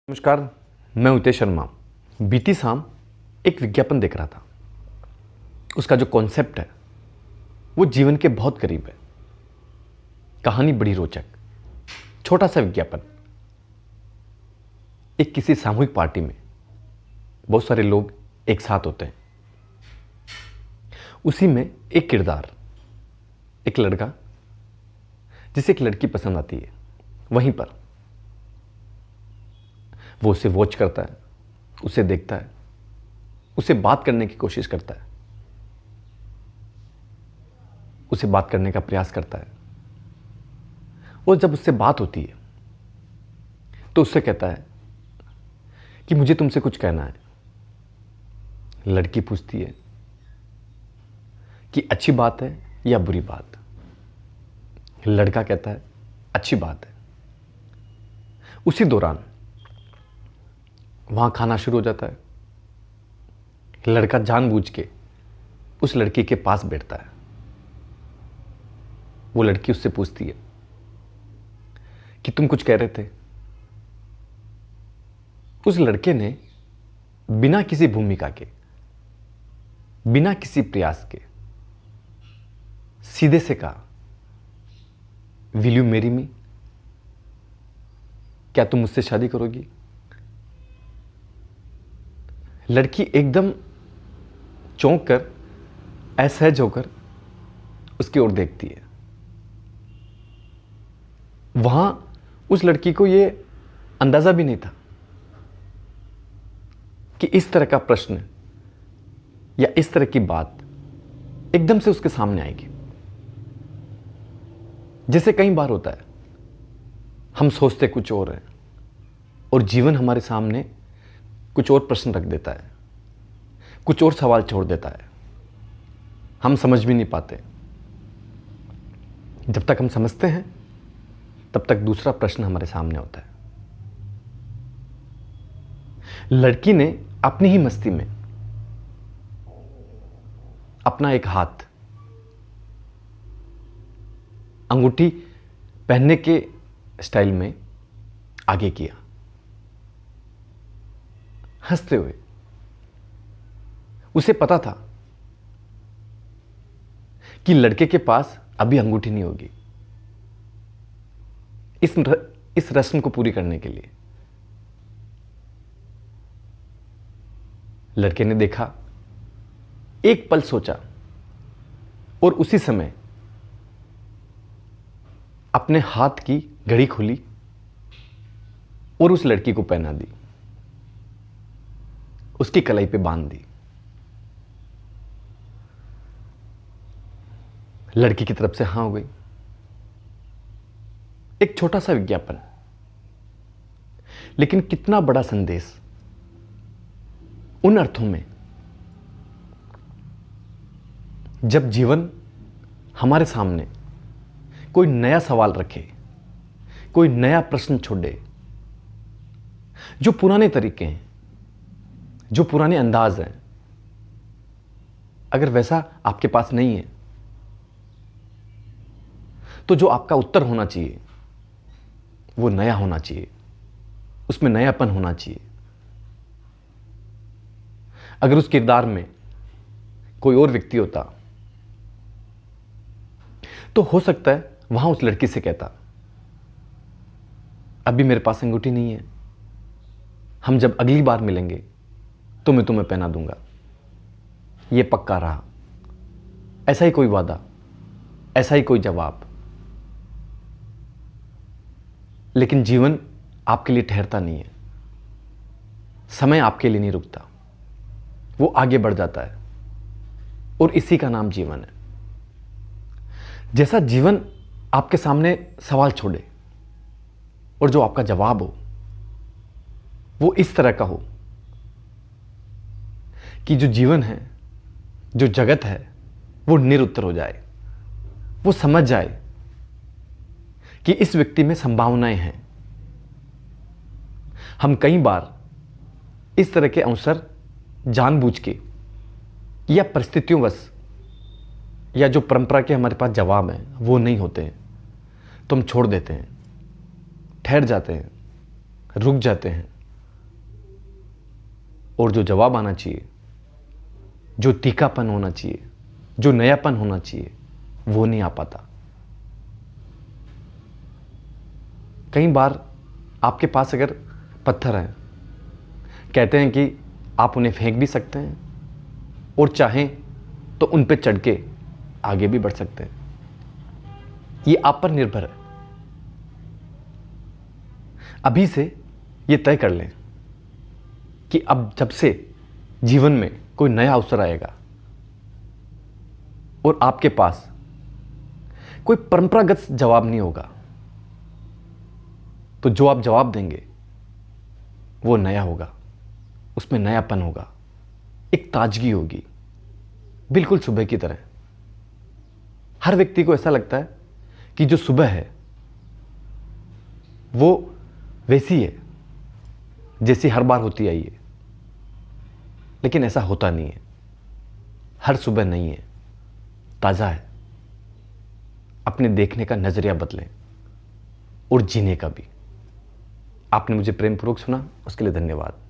नमस्कार, मैं उतेश शर्मा। बीती शाम एक विज्ञापन देख रहा था। उसका जो कॉन्सेप्ट है वो जीवन के बहुत करीब है। कहानी बड़ी रोचक। छोटा सा विज्ञापन। एक किसी सामूहिक पार्टी में बहुत सारे लोग एक साथ होते हैं। उसी में एक किरदार, एक लड़का जिसे एक लड़की पसंद आती है, वहीं पर वो उसे वॉच करता है, उसे देखता है, उसे बात करने की कोशिश करता है, उसे बात करने का प्रयास करता है। और जब उससे बात होती है तो उससे कहता है कि मुझे तुमसे कुछ कहना है। लड़की पूछती है कि अच्छी बात है या बुरी बात। लड़का कहता है अच्छी बात है। उसी दौरान वहां खाना शुरू हो जाता है। लड़का जानबूझ के उस लड़की के पास बैठता है। वो लड़की उससे पूछती है कि तुम कुछ कह रहे थे। उस लड़के ने बिना किसी भूमिका के, बिना किसी प्रयास के सीधे से कहा, विल यू मैरी मी? क्या तुम मुझसे शादी करोगी? लड़की एकदम चौंक कर, असहज होकर उसकी ओर देखती है। वहां उस लड़की को यह अंदाजा भी नहीं था कि इस तरह का प्रश्न या इस तरह की बात एकदम से उसके सामने आएगी। जैसे कई बार होता है, हम सोचते कुछ और हैं और जीवन हमारे सामने कुछ और प्रश्न रख देता है, कुछ और सवाल छोड़ देता है। हम समझ भी नहीं पाते। जब तक हम समझते हैं तब तक दूसरा प्रश्न हमारे सामने होता है। लड़की ने अपनी ही मस्ती में अपना एक हाथ अंगूठी पहनने के स्टाइल में आगे किया, हंसते हुए। उसे पता था कि लड़के के पास अभी अंगूठी नहीं होगी इस रस्म को पूरी करने के लिए। लड़के ने देखा, एक पल सोचा और उसी समय अपने हाथ की घड़ी खोली और उस लड़की को पहना दी, उसकी कलाई पे बांध दी। लड़की की तरफ से हां हो गई। एक छोटा सा विज्ञापन, लेकिन कितना बड़ा संदेश उन अर्थों में। जब जीवन हमारे सामने कोई नया सवाल रखे, कोई नया प्रश्न छोड़े, जो पुराने तरीके हैं, जो पुराने अंदाज हैं, अगर वैसा आपके पास नहीं है तो जो आपका उत्तर होना चाहिए वो नया होना चाहिए, उसमें नयापन होना चाहिए। अगर उस किरदार में कोई और व्यक्ति होता तो हो सकता है वहां उस लड़की से कहता, अभी मेरे पास अंगूठी नहीं है, हम जब अगली बार मिलेंगे तो मैं तुम्हें पहना दूंगा, ये पक्का रहा। ऐसा ही कोई वादा, ऐसा ही कोई जवाब। लेकिन जीवन आपके लिए ठहरता नहीं है, समय आपके लिए नहीं रुकता, वो आगे बढ़ जाता है और इसी का नाम जीवन है। जैसा जीवन आपके सामने सवाल छोड़े और जो आपका जवाब हो वो इस तरह का हो कि जो जीवन है, जो जगत है, वो निरुत्तर हो जाए, वो समझ जाए कि इस व्यक्ति में संभावनाएं हैं। हम कई बार इस तरह के अवसर जानबूझ के या परिस्थितियोंवश या जो परंपरा के हमारे पास जवाब हैं वो नहीं होते हैं तो हम छोड़ देते हैं, ठहर जाते हैं, रुक जाते हैं, और जो जवाब आना चाहिए, जो तीखापन होना चाहिए, जो नयापन होना चाहिए, वो नहीं आ पाता। कई बार आपके पास अगर पत्थर हैं, कहते हैं कि आप उन्हें फेंक भी सकते हैं और चाहें तो उन पे चढ़ के आगे भी बढ़ सकते हैं। ये आप पर निर्भर है। अभी से ये तय कर लें कि अब जब से जीवन में कोई नया अवसर आएगा और आपके पास कोई परंपरागत जवाब नहीं होगा, तो जो आप जवाब देंगे वो नया होगा, उसमें नयापन होगा, एक ताजगी होगी, बिल्कुल सुबह की तरह। हर व्यक्ति को ऐसा लगता है कि जो सुबह है वो वैसी है जैसी हर बार होती आई है, लेकिन ऐसा होता नहीं है। हर सुबह नहीं है, ताज़ा है। अपने देखने का नजरिया बदलें और जीने का भी। आपने मुझे प्रेमपूर्वक सुना, उसके लिए धन्यवाद।